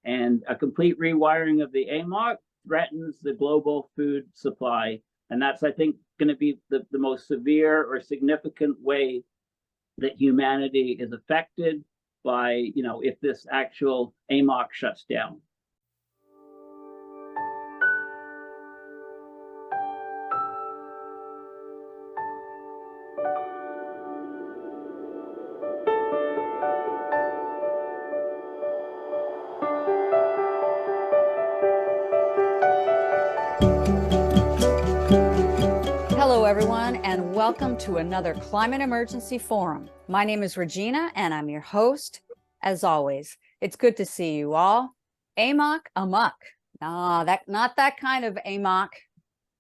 And a complete rewiring of the AMOC threatens the global food supply. And that's, I think, going to be the most severe or significant way that humanity is affected by, if this actual AMOC shuts down. Hello, everyone, and welcome to another Climate Emergency Forum. My name is Regina, and I'm your host. As always, it's good to see you all. AMOC Amok. Not that kind of AMOC,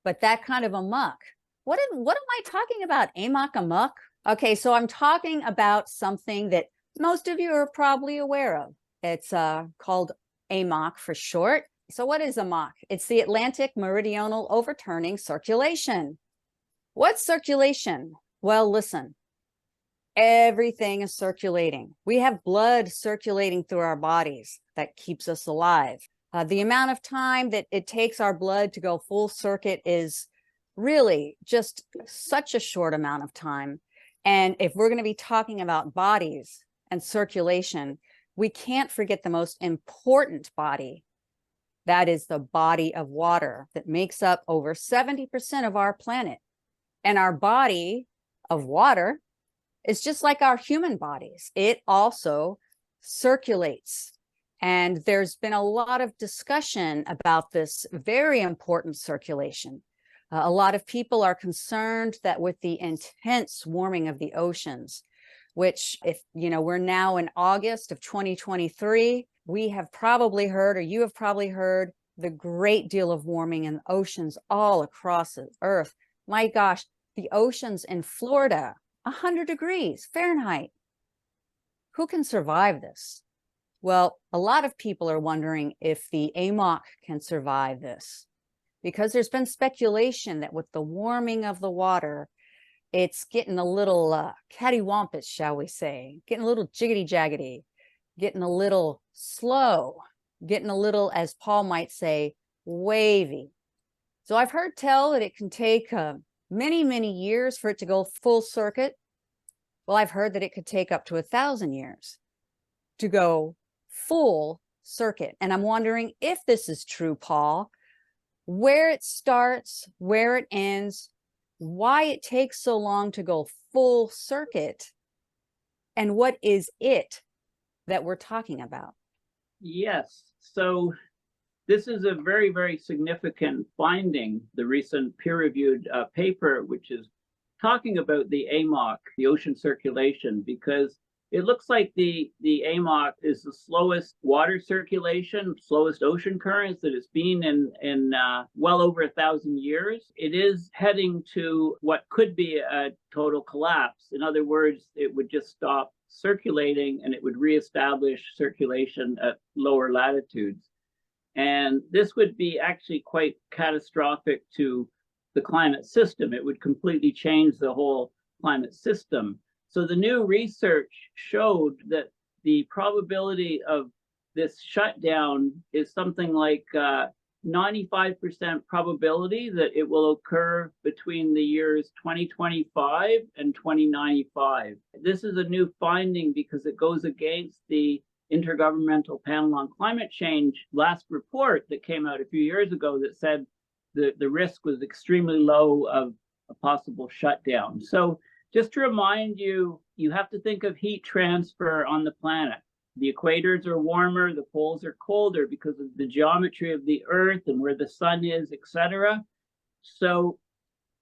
but that kind of amok. What am I talking about? AMOC Amok? Okay, so I'm talking about something that most of you are probably aware of. It's called AMOC for short. So what is AMOC? It's the Atlantic Meridional Overturning Circulation. What's circulation? Well, listen, everything is circulating. We have blood circulating through our bodies that keeps us alive. The amount of time that it takes our blood to go full circuit is really just such a short amount of time. And if we're going to be talking about bodies and circulation, we can't forget the most important body. That is the body of water that makes up over 70% of our planet. And our body of water is just like our human bodies. It also circulates. And there's been a lot of discussion about this very important circulation. A lot of people are concerned that with the intense warming of the oceans, which we're now in August of 2023, we have probably heard, or you have probably heard, the great deal of warming in oceans all across the earth. My gosh, the oceans in Florida, 100 degrees Fahrenheit. Who can survive this? Well, a lot of people are wondering if the AMOC can survive this, because there's been speculation that with the warming of the water, it's getting a little cattywampus, shall we say, getting a little jiggity-jaggedy, getting a little slow, getting a little, as Paul might say, wavy. So I've heard tell that it can take many, many years for it to go full circuit. Well, I've heard that it could take up to 1,000 years to go full circuit. And I'm wondering if this is true, Paul, where it starts, where it ends, why it takes so long to go full circuit, and what is it that we're talking about? Yes. So this is a very, very significant finding, the recent peer-reviewed paper, which is talking about the AMOC, the ocean circulation, because it looks like the AMOC is the slowest water circulation, slowest ocean currents that it's been in well over 1,000 years. It is heading to what could be a total collapse. In other words, it would just stop circulating and it would reestablish circulation at lower latitudes. And this would be actually quite catastrophic to the climate system. It would completely change the whole climate system. So the new research showed that the probability of this shutdown is something like 95% probability that it will occur between the years 2025 and 2095. This is a new finding because it goes against the Intergovernmental Panel on Climate Change last report that came out a few years ago that said the risk was extremely low of a possible shutdown. So just to remind you, you have to think of heat transfer on the planet. The equators are warmer, the poles are colder because of the geometry of the Earth and where the sun is, etc. So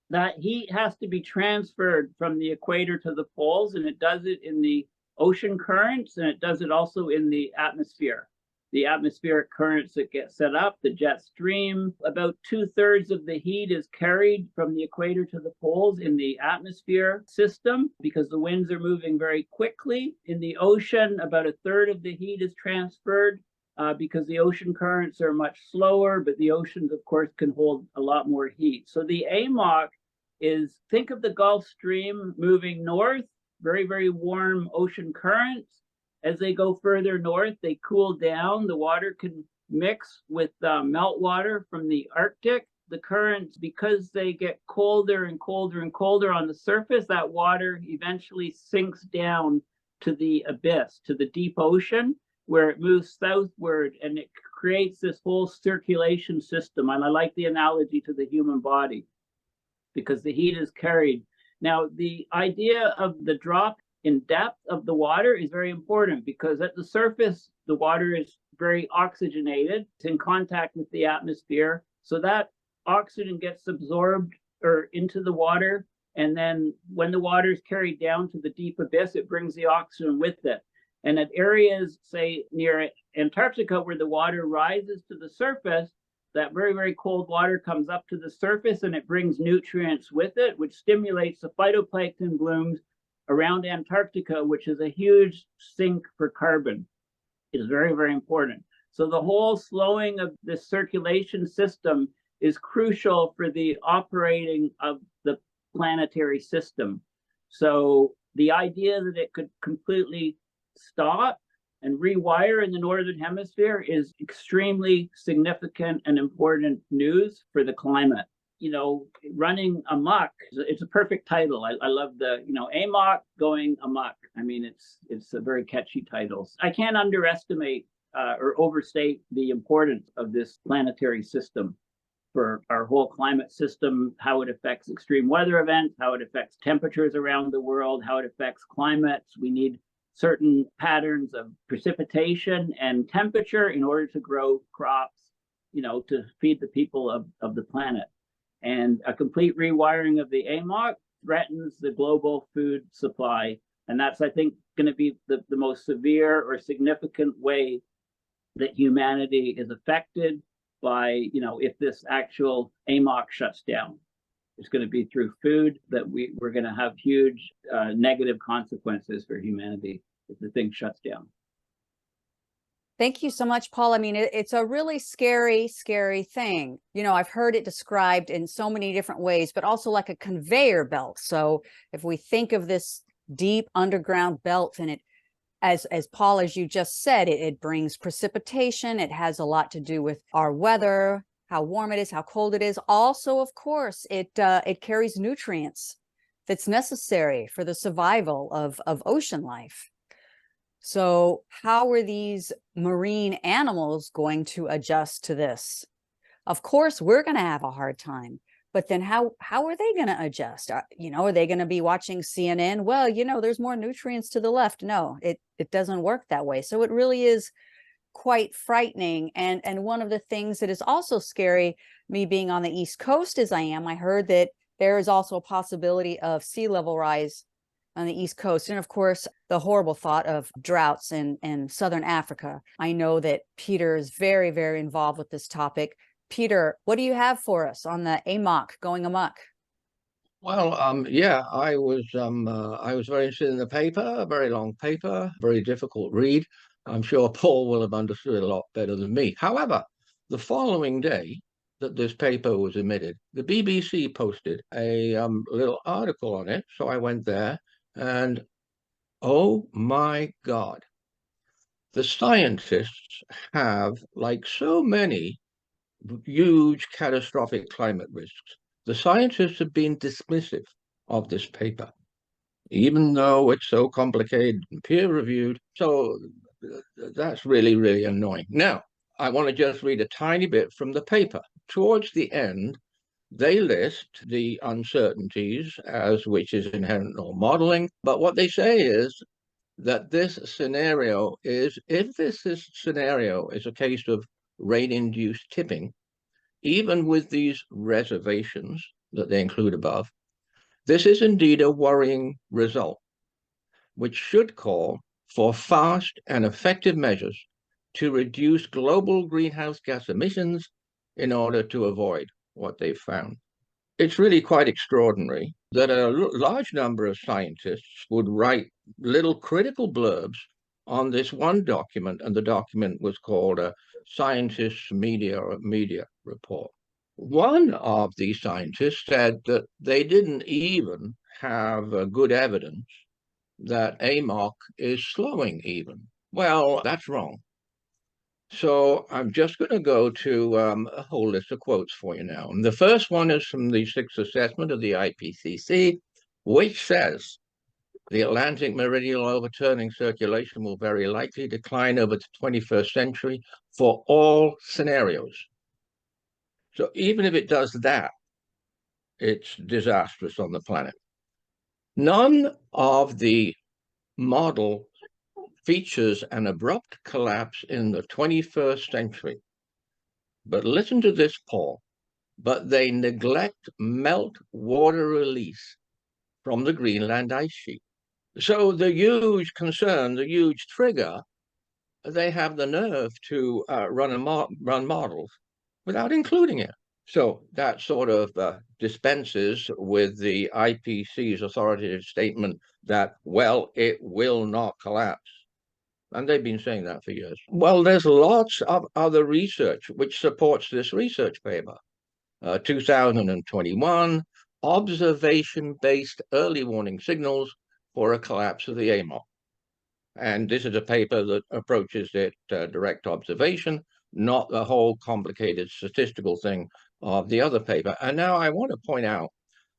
that heat has to be transferred from the equator to the poles, and it does it in the ocean currents, and it does it also in the atmosphere. The atmospheric currents that get set up, the jet stream, about 2/3 of the heat is carried from the equator to the poles in the atmosphere system because the winds are moving very quickly. In the ocean, about 1/3 of the heat is transferred because the ocean currents are much slower, but the oceans, of course, can hold a lot more heat. So the AMOC is, think of the Gulf Stream moving north, very, very warm ocean currents. As they go further north, they cool down. The water can mix with meltwater from the Arctic. The currents, because they get colder and colder and colder on the surface, that water eventually sinks down to the abyss, to the deep ocean, where it moves southward, and it creates this whole circulation system. And I like the analogy to the human body, because the heat is carried. Now, the idea of the drop in depth of the water is very important, because at the surface, the water is very oxygenated. It's in contact with the atmosphere. So that oxygen gets absorbed or into the water. And then when the water is carried down to the deep abyss, it brings the oxygen with it. And at areas, say, near Antarctica, where the water rises to the surface, that very, very cold water comes up to the surface, and it brings nutrients with it, which stimulates the phytoplankton blooms around Antarctica, which is a huge sink for carbon. It is very, very important. So the whole slowing of the circulation system is crucial for the operating of the planetary system. So the idea that it could completely stop and rewire in the Northern Hemisphere is extremely significant and important news for the climate. You know, running amok, it's a perfect title. I love the, AMOC going amok. I mean, it's a very catchy title. I can't underestimate or overstate the importance of this planetary system for our whole climate system, how it affects extreme weather events, how it affects temperatures around the world, how it affects climates. We need certain patterns of precipitation and temperature in order to grow crops, to feed the people of the planet. And a complete rewiring of the AMOC threatens the global food supply. And that's, I think, going to be the most severe or significant way that humanity is affected by, if this actual AMOC shuts down. It's going to be through food that we're going to have huge negative consequences for humanity if the thing shuts down. Thank you so much, Paul. I mean, it's a really scary, scary thing. I've heard it described in so many different ways, but also like a conveyor belt. So if we think of this deep underground belt, and it, as Paul, as you just said, it brings precipitation. It has a lot to do with our weather, how warm it is, how cold it is. Also, of course, it carries nutrients that's necessary for the survival of ocean life. So how are these marine animals going to adjust to this? Of course, we're going to have a hard time, but then how are they going to adjust? Are they going to be watching CNN? Well, there's more nutrients to the left. No, it doesn't work that way. So it really is quite frightening. And one of the things that is also scary, me being on the East Coast as I am, I heard that there is also a possibility of sea level rise on the East Coast. And of course, the horrible thought of droughts in Southern Africa. I know that Peter is very, very involved with this topic. Peter, what do you have for us on the AMOC going amok? Well, yeah, I was very interested in the paper, a very long paper, very difficult read. I'm sure Paul will have understood it a lot better than me. However, the following day that this paper was emitted, the BBC posted a little article on it. So I went there, and oh my God, the scientists have, like so many huge catastrophic climate risks, the scientists have been dismissive of this paper, even though it's so complicated and peer-reviewed. So that's really, really annoying. Now, I want to just read a tiny bit from the paper. Towards the end, they list the uncertainties as which is inherent in all modeling. But what they say is that this scenario is, if this scenario is a case of rain-induced tipping, even with these reservations that they include above, this is indeed a worrying result, which should call for fast and effective measures to reduce global greenhouse gas emissions in order to avoid what they've found. It's really quite extraordinary that a large number of scientists would write little critical blurbs on this one document, and the document was called a Scientists' Media Report. One of these scientists said that they didn't even have good evidence that AMOC is slowing even. Well, that's wrong. So I'm just going to go to a whole list of quotes for you now. And the first one is from the sixth assessment of the IPCC, which says the Atlantic meridional overturning circulation will very likely decline over the 21st century for all scenarios. So even if it does that, it's disastrous on the planet. None of the model features an abrupt collapse in the 21st century. But listen to this, Paul. But they neglect melt water release from the Greenland ice sheet. So the huge concern, the huge trigger, they have the nerve to run models without including it. So that sort of dispenses with the IPCC's authoritative statement that, well, it will not collapse. And they've been saying that for years. Well, there's lots of other research which supports this research paper. 2021, observation-based early warning signals for a collapse of the AMOC. And this is a paper that approaches it direct observation, not the whole complicated statistical thing of the other paper. And now I want to point out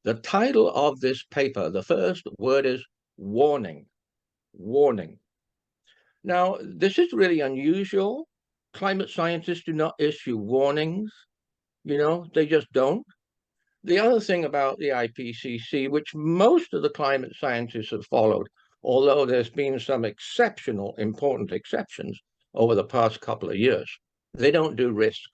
the title of this paper. The first word is warning. Warning. Now, this is really unusual. Climate scientists do not issue warnings. They just don't. The other thing about the IPCC, which most of the climate scientists have followed, although there's been some exceptional, important exceptions over the past couple of years, they don't do risk.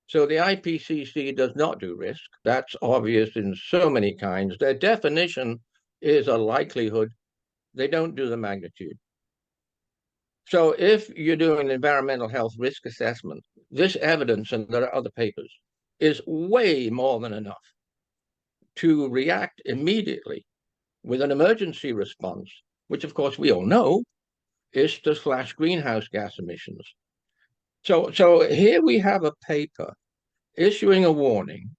So the IPCC does not do risk. That's obvious in so many kinds. Their definition is a likelihood. They don't do the magnitude. So if you're doing an environmental health risk assessment, this evidence, and there are other papers, is way more than enough to react immediately with an emergency response, which of course we all know is to slash greenhouse gas emissions. So here we have a paper issuing a warning,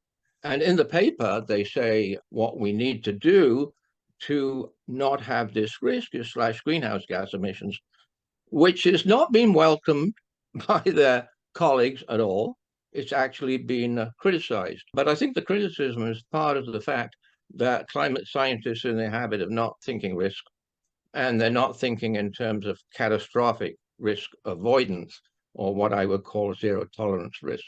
and in the paper they say what we need to do to not have this risk is slash greenhouse gas emissions, which has not been welcomed by their colleagues at all. It's actually been criticized. But I think the criticism is part of the fact that climate scientists are in the habit of not thinking risk, and they're not thinking in terms of catastrophic risk avoidance, or what I would call zero tolerance risk.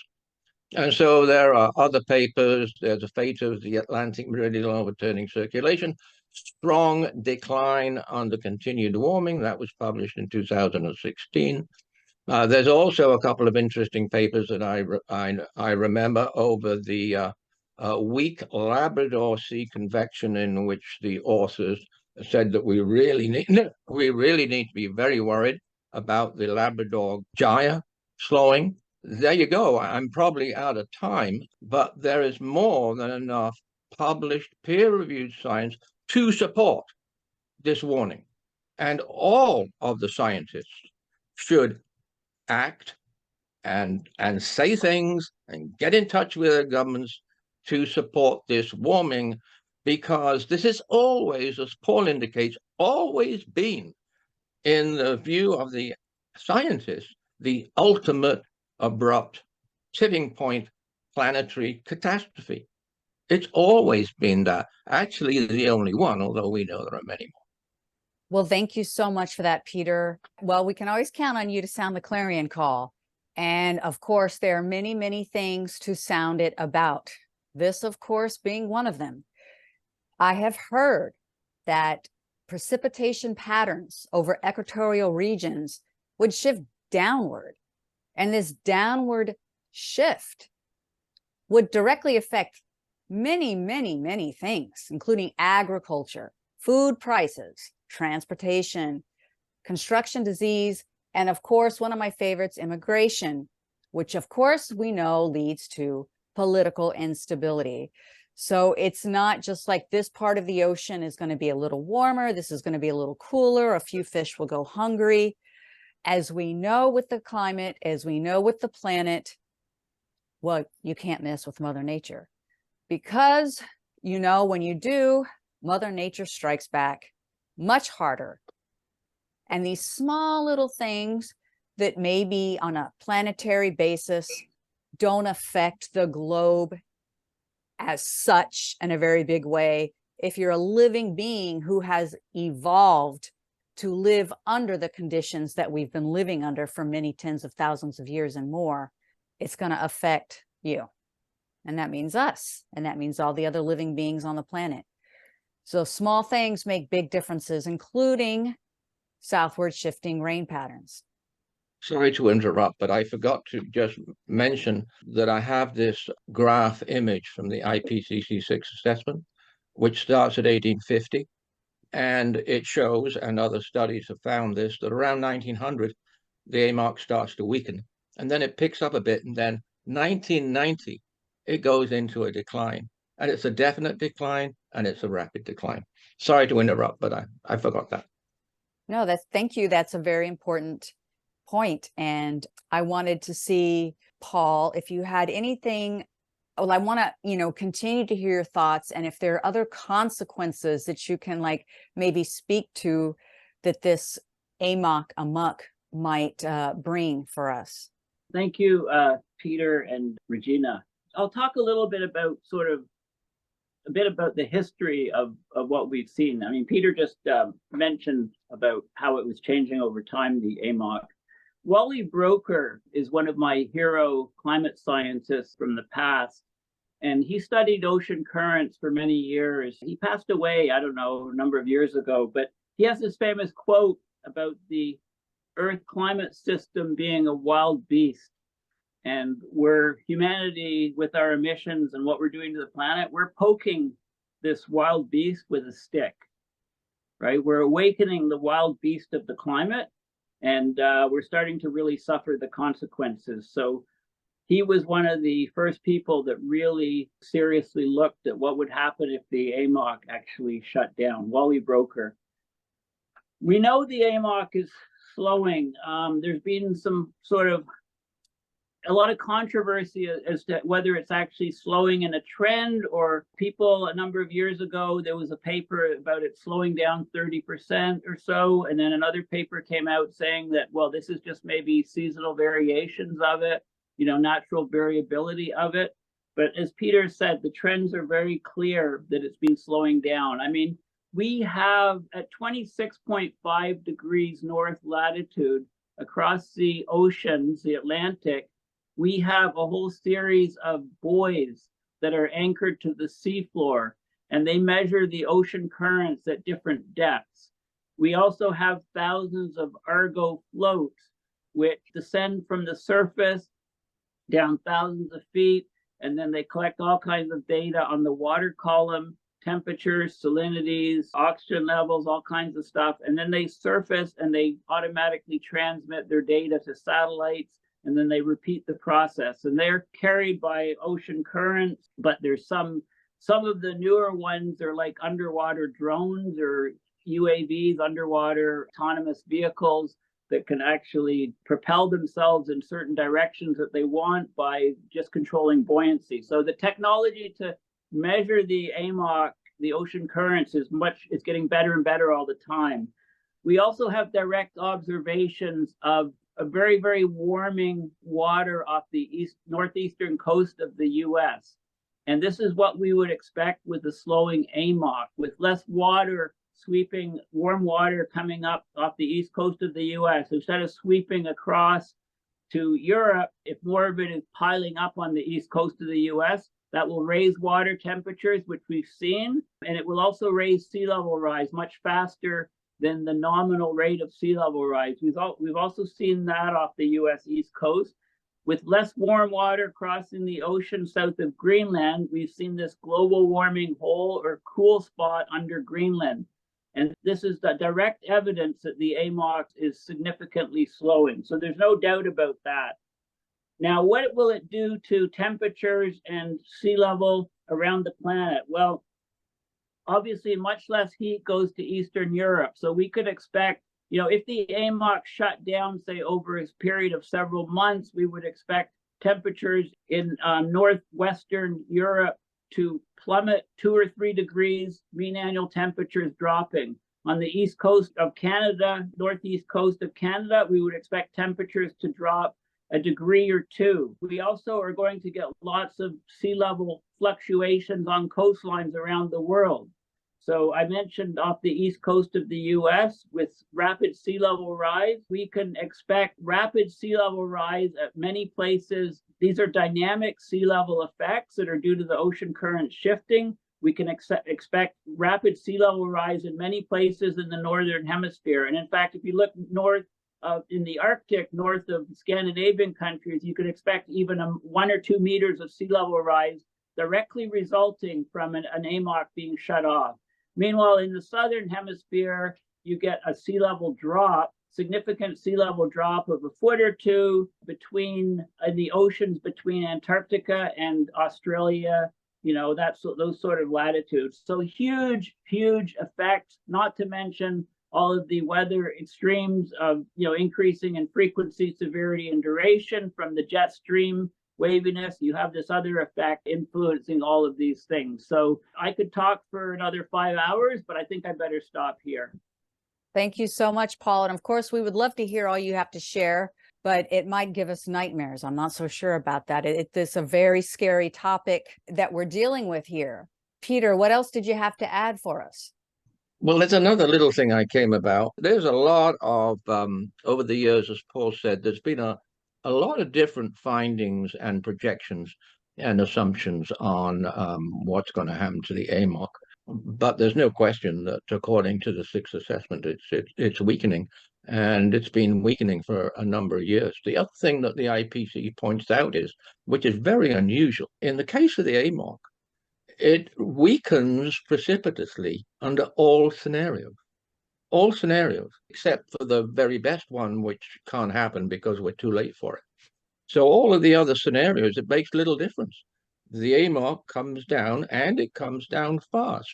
And so there are other papers. There's a fate of the Atlantic meridional overturning circulation, strong decline under continued warming. That was published in 2016. There's also a couple of interesting papers that I remember over the weak Labrador Sea convection, in which the authors said that we really need to be very worried about the Labrador gyre slowing. There you go. I'm probably out of time, but there is more than enough published peer-reviewed science to support this warning. And all of the scientists should act and say things and get in touch with their governments to support this warming, because this is always, as Paul indicates, always been, in the view of the scientists, the ultimate abrupt tipping point planetary catastrophe. It's always been that. Actually, the only one, although we know there are many more. Well, thank you so much for that, Peter. Well, we can always count on you to sound the clarion call. And of course, there are many, many things to sound it about. This, of course, being one of them. I have heard that precipitation patterns over equatorial regions would shift downward. And this downward shift would directly affect many, many, many things, including agriculture, food prices, transportation, construction disease, and of course, one of my favorites, immigration, which of course we know leads to political instability. So it's not just like this part of the ocean is going to be a little warmer, this is going to be a little cooler, a few fish will go hungry. As we know with the climate, as we know with the planet, well, you can't mess with Mother Nature, because, when you do, Mother Nature strikes back much harder And these small little things that maybe on a planetary basis don't affect the globe as such in a very big way. If you're a living being who has evolved to live under the conditions that we've been living under for many tens of thousands of years and more, it's going to affect you. And that means us. And that means all the other living beings on the planet. So small things make big differences, including southward shifting rain patterns. Sorry to interrupt, but I forgot to just mention that I have this graph image from the IPCC6 assessment, which starts at 1850. And it shows, and other studies have found this, that around 1900, the AMOC starts to weaken. And then it picks up a bit. And then 1990, it goes into a decline. And it's a definite decline, and it's a rapid decline. Sorry to interrupt, but I forgot that. No, thank you. That's a very important point. And I wanted to see, Paul, if you had anything. Well, I want to, continue to hear your thoughts, and if there are other consequences that you can maybe speak to that this AMOC Amok might bring for us. Thank you, Peter and Regina. I'll talk a little bit about the history of what we've seen. I mean, Peter just mentioned about how it was changing over time, the AMOC. Wally Broecker is one of my hero climate scientists from the past, and he studied ocean currents for many years. He passed away, I don't know, a number of years ago, but he has this famous quote about the Earth climate system being a wild beast. And we're humanity, with our emissions and what we're doing to the planet, we're poking this wild beast with a stick, right? We're awakening the wild beast of the climate. And we're starting to really suffer the consequences. So he was one of the first people that really seriously looked at what would happen if the AMOC actually shut down, Wally Broecker. We know the AMOC is slowing. There's been a lot of controversy as to whether it's actually slowing in a trend, or people a number of years ago, there was a paper about it slowing down 30% or so. And then another paper came out saying that, well, this is just maybe seasonal variations of it, natural variability of it. But as Peter said, the trends are very clear that it's been slowing down. I mean, we have at 26.5 degrees north latitude across the oceans, the Atlantic, we have a whole series of buoys that are anchored to the seafloor, and they measure the ocean currents at different depths. We also have thousands of Argo floats, which descend from the surface down thousands of feet, and then they collect all kinds of data on the water column, temperatures, salinities, oxygen levels, all kinds of stuff. And then they surface and they automatically transmit their data to satellites, and then they repeat the process. And they're carried by ocean currents, but there's some of the newer ones are like underwater drones or UAVs, underwater autonomous vehicles that can actually propel themselves in certain directions that they want by just controlling buoyancy. So the technology to measure the AMOC, the ocean currents, is getting better and better all the time. We also have direct observations of a very, very warming water off the northeastern coast of the US. And this is what we would expect with the slowing AMOC, with less water sweeping, warm water coming up off the east coast of the US. Instead of sweeping across to Europe, if more of it is piling up on the east coast of the US, that will raise water temperatures, which we've seen, and it will also raise sea level rise much faster than the nominal rate of sea level rise. We've also seen that off the US East Coast. With less warm water crossing the ocean south of Greenland, we've seen this global warming hole or cool spot under Greenland. And this is the direct evidence that the AMOC is significantly slowing. So there's no doubt about that. Now, what will it do to temperatures and sea level around the planet? Well, obviously, much less heat goes to Eastern Europe. So we could expect, if the AMOC shut down, say, over a period of several months, we would expect temperatures in northwestern Europe to plummet 2 or 3 degrees, mean annual temperatures dropping. On the east coast of Canada, northeast coast of Canada, we would expect temperatures to drop a degree or two. We also are going to get lots of sea level fluctuations on coastlines around the world. So I mentioned off the east coast of the US with rapid sea level rise, we can expect rapid sea level rise at many places. These are dynamic sea level effects that are due to the ocean current shifting. We can expect rapid sea level rise in many places in the northern hemisphere. And in fact, if you look north in the Arctic, north of Scandinavian countries, you could expect even 1 or 2 meters of sea level rise directly resulting from an AMOC being shut off. Meanwhile, in the southern hemisphere, you get a sea level drop, significant sea level drop of 1 foot or 2 in the oceans between Antarctica and Australia. You know, that's those sort of latitudes. So huge effects, not to mention all of the weather extremes of, increasing in frequency, severity, and duration from the jet stream waviness. You have this other effect influencing all of these things. So I could talk for another 5 hours, but I think I better stop here. Thank you so much, Paul. And of course, we would love to hear all you have to share, but it might give us nightmares. I'm not so sure about that. It's a very scary topic that we're dealing with here. Peter, what else did you have to add for us? Well, there's another little thing I came about. There's a lot of, over the years, as Paul said, there's been a lot of different findings and projections and assumptions on what's going to happen to the AMOC. But there's no question that according to the 6th assessment, it's weakening, and it's been weakening for a number of years. The other thing that the IPCC points out is, which is very unusual, in the case of the AMOC, it weakens precipitously under all scenarios, except for the very best one, which can't happen because we're too late for it. So all of the other scenarios, it makes little difference. The AMOC comes down, and it comes down fast.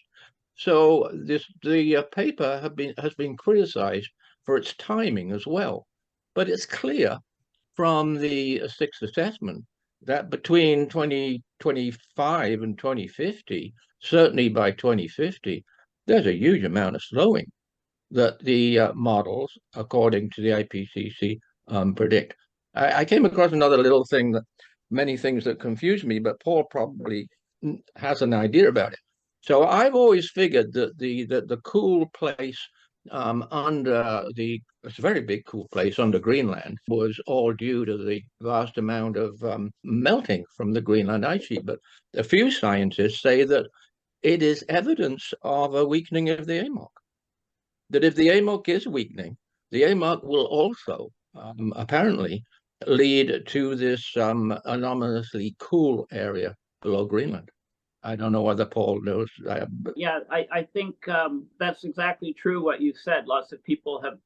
So the paper has been criticized for its timing as well. But it's clear from the 6th assessment that between 2025 and 2050, certainly by 2050, there's a huge amount of slowing that the models, according to the IPCC, predict. I came across another little thing, that many things that confuse me, but Paul probably has an idea about it. So I've always figured that the cool place it's a very big cool place under Greenland was all due to the vast amount of melting from the Greenland ice sheet. But a few scientists say that it is evidence of a weakening of the AMOC. That if the AMOC is weakening, the AMOC will also apparently lead to this anomalously cool area below Greenland. I don't know whether Paul knows. Yeah, I think that's exactly true what you said. Lots of people have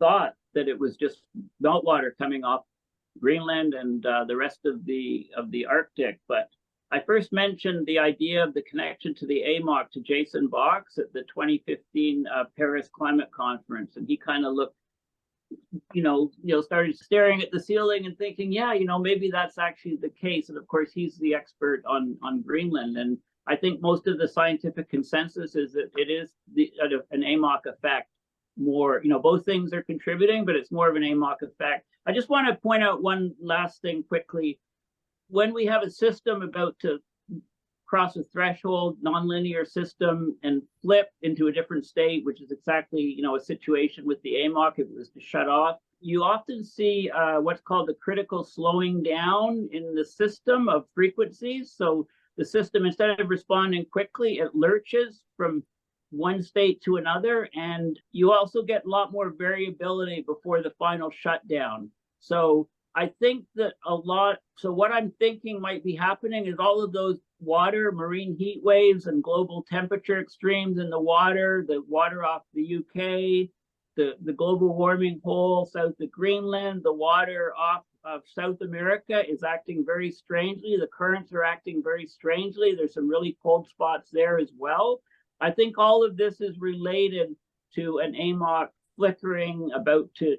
thought that it was just meltwater coming off Greenland and the rest of the Arctic. But I first mentioned the idea of the connection to the AMOC to Jason Box at the 2015 Paris Climate Conference, and he kind of looked, started staring at the ceiling and thinking, yeah, maybe that's actually the case. And of course, he's the expert on Greenland. And I think most of the scientific consensus is that it is an AMOC effect more, both things are contributing, but it's more of an AMOC effect. I just want to point out one last thing quickly. When we have a system about to cross a threshold, nonlinear system, and flip into a different state, which is exactly, a situation with the AMOC if it was to shut off, you often see what's called the critical slowing down in the system of frequencies. So the system, instead of responding quickly, it lurches from one state to another, and you also get a lot more variability before the final shutdown. So I think that so what I'm thinking might be happening is all of those marine heat waves and global temperature extremes in the water off the UK, the global warming hole south of Greenland, the water off of South America is acting very strangely. The currents are acting very strangely. There's some really cold spots there as well. I think all of this is related to an AMOC flickering about to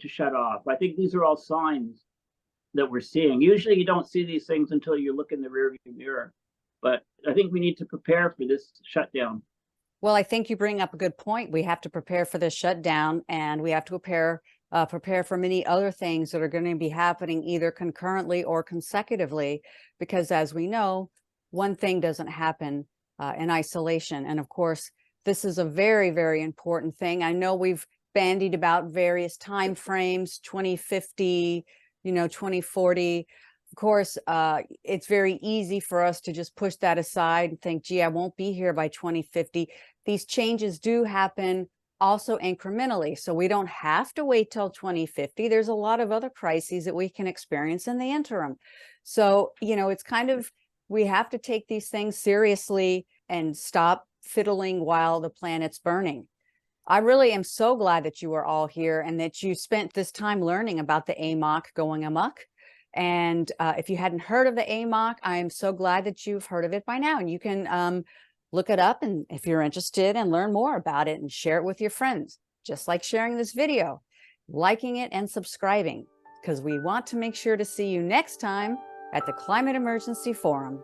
shut off. I think these are all signs that we're seeing. Usually you don't see these things until you look in the rearview mirror, but I think we need to prepare for this shutdown. Well, I think you bring up a good point. We have to prepare for this shutdown, and we have to prepare for many other things that are going to be happening either concurrently or consecutively, because as we know, one thing doesn't happen in isolation. And of course, this is a very, very important thing. I know we've bandied about various time frames, 2050, 2040. Of course, it's very easy for us to just push that aside and think, gee, I won't be here by 2050. These changes do happen also incrementally. So we don't have to wait till 2050. There's a lot of other crises that we can experience in the interim. So, it's kind of, we have to take these things seriously and stop fiddling while the planet's burning. I really am so glad that you are all here and that you spent this time learning about the AMOC going amok. And if you hadn't heard of the AMOC, I am so glad that you've heard of it by now. And you can look it up, and if you're interested, and learn more about it and share it with your friends, just like sharing this video, liking it and subscribing, because we want to make sure to see you next time at the Climate Emergency Forum.